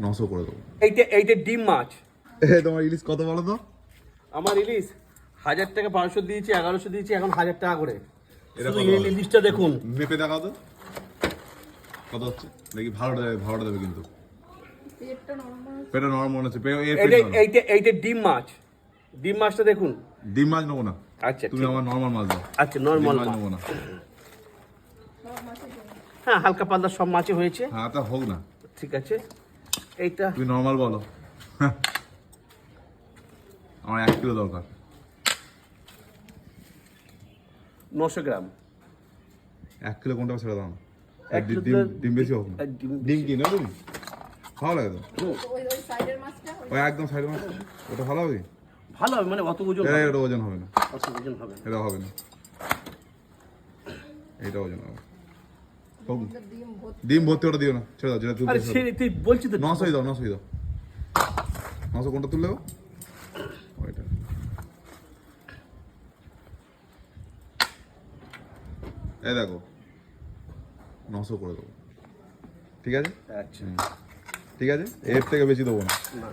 900 করে দেবো। এইটা ডিম মাছ। তোমার ইলিশ কত বলো তো? আমার ইলিশ 1000 টাকা, 1200 দিয়েছি, 1100 দিয়েছি, এখন 1000 টাকা করে। এটা শুধু কত এই ইলিশটা দেখুন, মেপে দেখাও তো কত হচ্ছে দেখি। ভালোটা দেবে কিন্তু। পেটটা নরম মনে হচ্ছে। এইটা ডিম মাছ। ডিম মাছটা দেখুন। ডিম মাছ নেবো না। আচ্ছা, তুমি আমার নর্মাল মাছ দাও। আচ্ছা, নরমাল মাছ মাছ নেবো না। হ্যাঁ, হালকা পাতলা সব মাছই হয়েছে। হ্যাঁ তা হোক না, ঠিক আছে। এইটা তুমি নর্মাল বলো। আমার 1 কিলো দরকার। 900 গ্রাম। 1 কিলো কোনটা ছেড়ে দাও না। 1 কিলো ডিম বেশি হোক না। ডিম কি না তুমি ভালো লাগে তো? ওই একদম সাইড মাছ ওটা ভালো হবে। ভালো হবে মানে অত ওজন এটা হবে না। এটা ওজন হবে না। অত ওজন হবে না। এটা হবে না। এটা ওজন হবে। হোক। ডিম ভর্তি ওটা দিও না, ছেড়ে দাও। যেটা তুমি আরে সে তুই বলছি তো 900 দাও। 900 দাও। 900 কোনটা তুললে ওইটা। এই দেখো 900 করে দেবো। ঠিক আছে? আচ্ছা, ঠিক আছে, এর থেকে বেশি দেবো না। না।